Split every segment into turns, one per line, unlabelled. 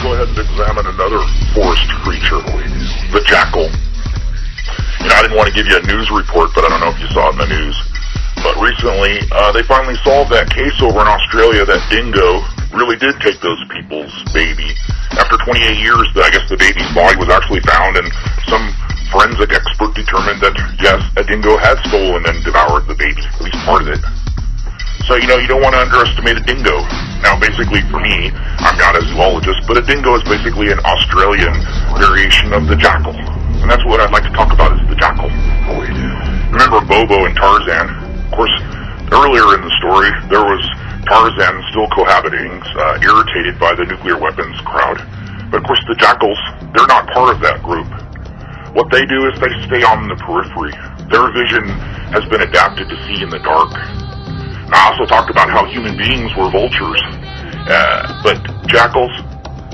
go ahead and examine another forest creature, the jackal. You know, I didn't want to give you a news report, but I don't know if you saw it in the news. But recently, they finally solved that case over in Australia that dingo really did take those people's baby. After 28 years, I guess the baby's body was actually found, and some forensic expert determined that, yes, a dingo had stolen and devoured the baby, at least part of it. So, you know, you don't want to underestimate a dingo. Now, basically, for me, I'm not a zoologist, but a dingo is basically an Australian variation of the jackal. And that's what I'd like to talk about, is the jackal. Remember Bobo and Tarzan? Of course, earlier in the story, there was Tarzan still cohabiting, irritated by the nuclear weapons crowd. But of course, the jackals, they're not part of that group. What they do is they stay on the periphery. Their vision has been adapted to see in the dark. I also talked about how human beings were vultures, but jackals,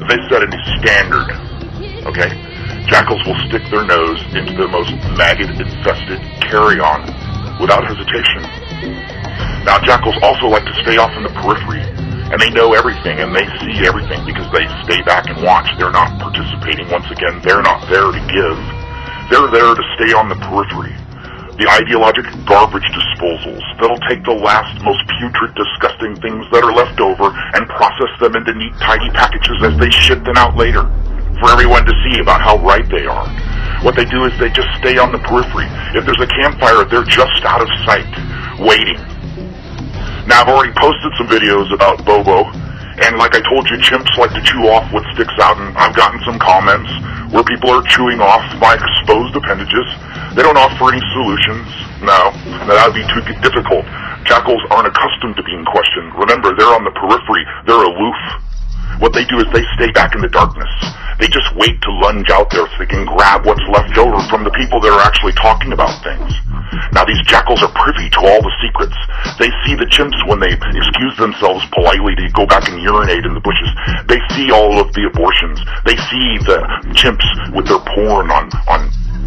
they set a new standard, okay? Jackals will stick their nose into the most maggot-infested carrion without hesitation. Now, jackals also like to stay off in the periphery, and they know everything, and they see everything because they stay back and watch. They're not participating. Once again, they're not there to give. They're there to stay on the periphery. The ideologic garbage disposals that'll take the last, most putrid, disgusting things that are left over and process them into neat, tidy packages as they ship them out later for everyone to see about how right they are. What they do is they just stay on the periphery. If there's a campfire, they're just out of sight, waiting. Now, I've already posted some videos about Bobo, and like I told you, chimps like to chew off what sticks out, and I've gotten some comments where people are chewing off my exposed appendages. They don't offer any solutions. No, that would be too difficult. Jackals aren't accustomed to being questioned. Remember, they're on the periphery. They're aloof. What they do is they stay back in the darkness. They just wait to lunge out there so they can grab what's left over from the people that are actually talking about things. Now, these jackals are privy to all the secrets. They see the chimps when they excuse themselves politely to go back and urinate in the bushes. They see all of the abortions. They see the chimps with their porn on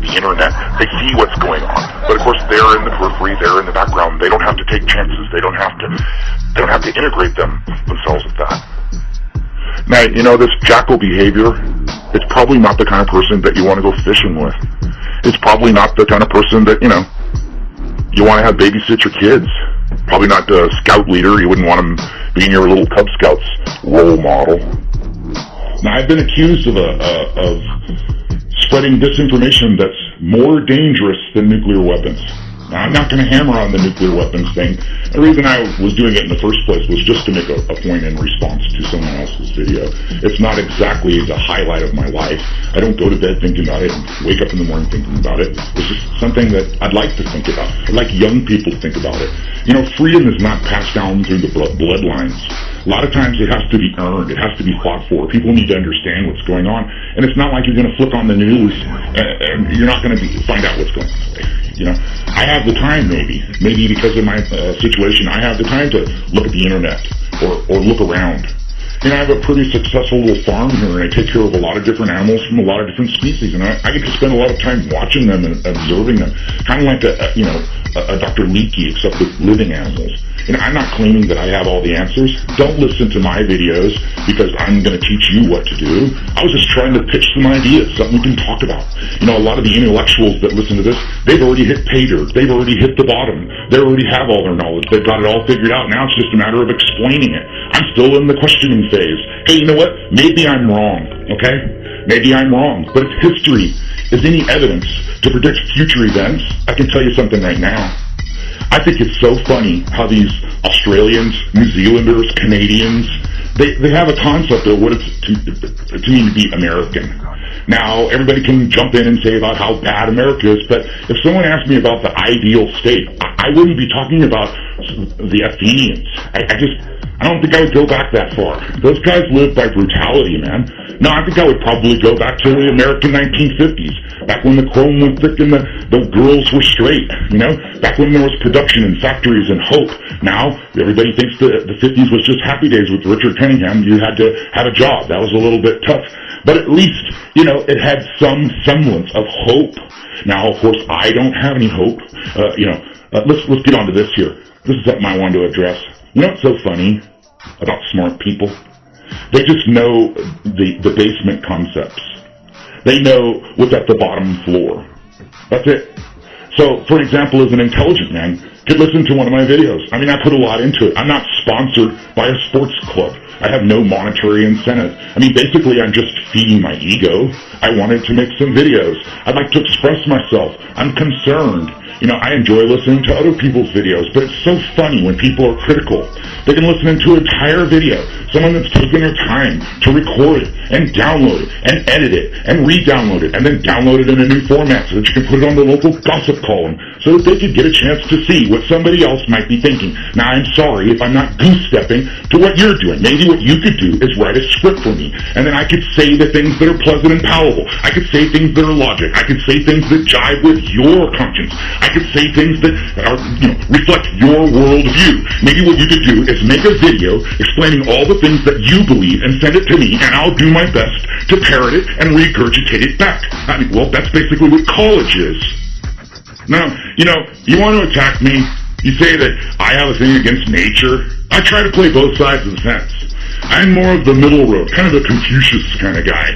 the internet. They see what's going on. But of course, they're in the periphery. They're in the background. They don't have to take chances. They don't have to integrate themselves with that. Now, you know, this jackal behavior, it's probably not the kind of person that you want to go fishing with. It's probably not the kind of person that, you know, you want to have babysit your kids. Probably not the scout leader. You wouldn't want him being your little Cub Scouts role model. Now, I've been accused of spreading disinformation that's more dangerous than nuclear weapons. Now, I'm not going to hammer on the nuclear weapons thing. The reason I was doing it in the first place was just to make a point in response to someone else's video. It's not exactly the highlight of my life. I don't go to bed thinking about it and wake up in the morning thinking about it. It's just something that I'd like to think about. I'd like young people to think about it. You know, freedom is not passed down through the bloodlines. A lot of times it has to be earned. It has to be fought for. People need to understand what's going on. And it's not like you're going to flip on the news and you're not going to find out what's going on. You know, I have the time maybe because of my situation, I have the time to look at the internet or look around. You know, I have a pretty successful little farm here, and I take care of a lot of different animals from a lot of different species, and I get to spend a lot of time watching them and observing them, kind of like a Dr. Leakey, except with living animals. And I'm not claiming that I have all the answers. Don't listen to my videos because I'm going to teach you what to do. I was just trying to pitch some ideas, something we can talk about. You know, a lot of the intellectuals that listen to this, they've already hit pay dirt. They've already hit the bottom. They already have all their knowledge. They've got it all figured out. Now it's just a matter of explaining it. I'm still in the questioning phase. Hey, you know what? Maybe I'm wrong, okay? Maybe I'm wrong. But if history is any evidence to predict future events, I can tell you something right now. I think it's so funny how these Australians, New Zealanders, Canadians, they have a concept of what it's to mean to be American. Now, everybody can jump in and say about how bad America is, but if someone asked me about the ideal state, I wouldn't be talking about the Athenians. I don't think I would go back that far. Those guys lived by brutality, man. No, I think I would probably go back to the American 1950s, back when the chrome was thick and the girls were straight, you know, back when there was production and factories and hope. Now, everybody thinks the 50s was just happy days with Richard Cunningham. You had to have a job. That was a little bit tough. But at least, you know, it had some semblance of hope. Now, of course, I don't have any hope. Let's get on to this here. This is something I wanted to address. You know what's so funny about smart people? They just know the basement concepts. They know what's at the bottom floor. That's it. So, for example, as an intelligent man, could listen to one of my videos. I mean, I put a lot into it. I'm not sponsored by a sports club. I have no monetary incentive. I mean, basically, I'm just feeding my ego. I wanted to make some videos. I'd like to express myself. I'm concerned. You know, I enjoy listening to other people's videos, but it's so funny when people are critical. They can listen to an entire video, someone that's taken their time to record it, and download it, and edit it, and re-download it, and then download it in a new format so that you can put it on the local gossip column, so that they could get a chance to see what somebody else might be thinking. Now, I'm sorry if I'm not goose-stepping to what you're doing. Maybe what you could do is write a script for me, and then I could say the things that are pleasant and palatable. I could say things that are logic. I could say things that jive with your conscience. I could say things that are, reflect your worldview. Maybe what you could do is make a video explaining all the things that you believe and send it to me, and I'll do my best to parrot it and regurgitate it back. I mean, well, that's basically what college is. Now, you want to attack me? You say that I have a thing against nature. I try to play both sides of the fence. I'm more of the middle road, kind of a Confucius kind of guy.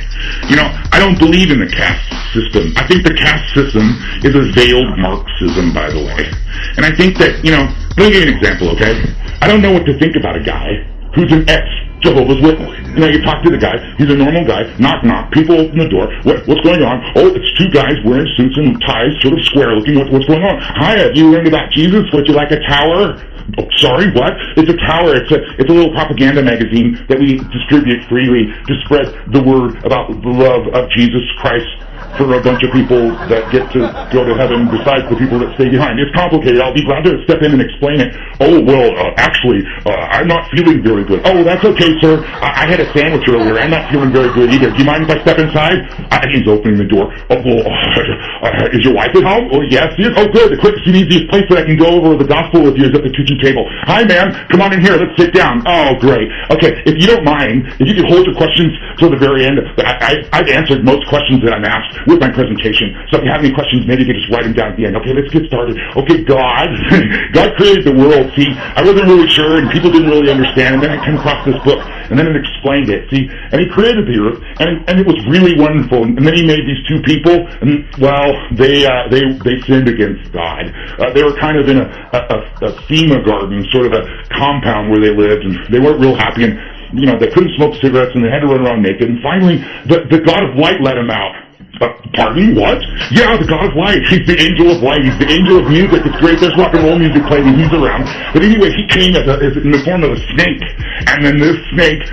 I don't believe in the caste system. I think the caste system is a veiled Marxism, by the way. And I think that, let me give you an example, okay? I don't know what to think about a guy who's an ex-Jehovah's Witness. You talk to the guy, he's a normal guy, knock, knock, people open the door, what's going on? Oh, it's two guys wearing suits and ties, sort of square looking, what's going on? Hi, have you learned about Jesus? Would you like a tower? Oh, sorry, what? It's a tower. It's a little propaganda magazine that we distribute freely to spread the word about the love of Jesus Christ for a bunch of people that get to go to heaven besides the people that stay behind. It's complicated. I'll be glad to step in and explain it. Oh, well, actually, I'm not feeling very good. Oh, that's okay, sir. I had a sandwich earlier. I'm not feeling very good either. Do you mind if I step inside? He's opening the door. Oh, well, is your wife at home? Oh, yes. Oh, good. The quickest and easiest place that I can go over the gospel with you is at the kitchen table. Hi, ma'am. Come on in here. Let's sit down. Oh, great. Okay, if you don't mind, if you could hold your questions till the very end. I've answered most questions that I'm asked with my presentation. So if you have any questions, maybe you can just write them down at the end. Okay, let's get started. Okay, God created the world. See, I wasn't really sure, and people didn't really understand, and then I came across this book, and then it explained it. See, and he created the earth, and it was really wonderful. And then he made these two people, and well, they sinned against God. They were kind of in a FEMA garden, sort of a compound where they lived, and they weren't real happy, and they couldn't smoke cigarettes, and they had to run around naked. And finally, the God of light let them out. Pardon? What? Yeah, the God of light. He's the angel of light. He's the angel of music. It's great. There's rock and roll music playing, and he's around. But anyway, he came in the form of a snake. And then this snake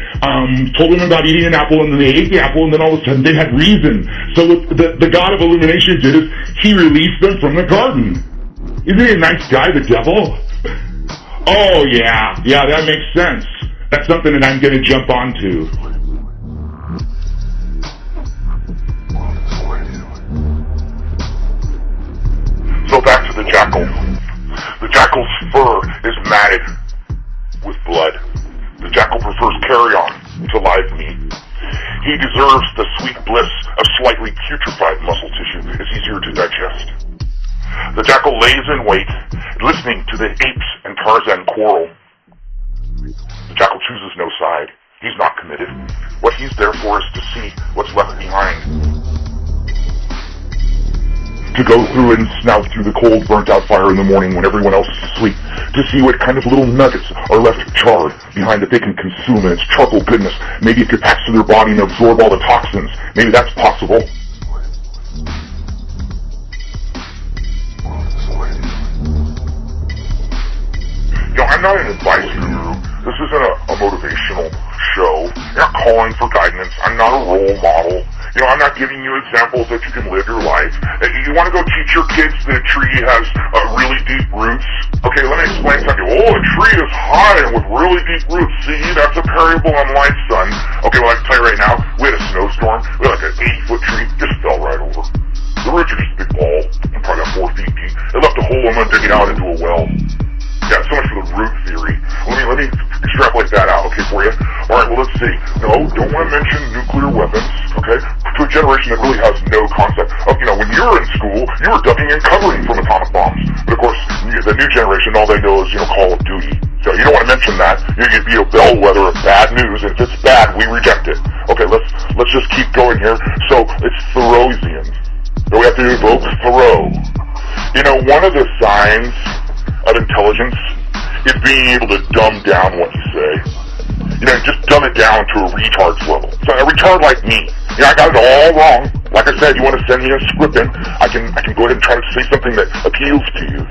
told them about eating an apple, and then they ate the apple, and then all of a sudden they had reason. So what the God of illumination did is he released them from the garden. Isn't he a nice guy, the devil? Oh, yeah. Yeah, that makes sense. That's something that I'm going to jump onto. So back to the jackal. The jackal's fur is matted with blood. The jackal prefers carrion to live meat. He deserves the sweet bliss of slightly putrefied muscle tissue. It's easier to digest. The jackal lays in wait, listening to the apes and Tarzan quarrel. The jackal chooses no side. He's not committed. What he's there for is to see what's left behind. To go through and snout through the cold, burnt-out fire in the morning when everyone else is asleep, to see what kind of little nuggets are left charred behind that they can consume, and it's charcoal goodness. Maybe it could pass through their body and absorb all the toxins. Maybe that's possible. I'm not an advice guru. This isn't a motivational show. You're not calling for guidance. I'm not a role model. I'm not giving you examples that you can live your life. You want to go teach your kids that a tree has really deep roots? Okay, let me explain something. Oh, a tree is high and with really deep roots. See, that's a parable on life, son. Okay, well, I can tell you right now, we had a snowstorm. We had like an 80-foot tree, just fell right over. The roots are just a big ball, probably about 4 feet deep. It left a hole, I'm going to dig it out into a well. Yeah, so much for the root theory. Let me extrapolate that out, okay, for you. All right, well, let's see. No, don't want to mention nuclear weapons, okay? To a generation that really has no concept of, when you were in school, you were ducking and covering from atomic bombs. But, of course, the new generation, all they know is, Call of Duty. So you don't want to mention that. You'd be a bellwether of bad news, and if it's bad, we reject it. Okay, let's just keep going here. So it's Thoreausian. So we have to evoke Thoreau. You know, one of the signs of intelligence is being able to dumb down what you say. You know, just dumb it down to a retard's level. So a retard like me, you know, I got it all wrong. Like I said, you want to send me a script in, I can go ahead and try to say something that appeals to you.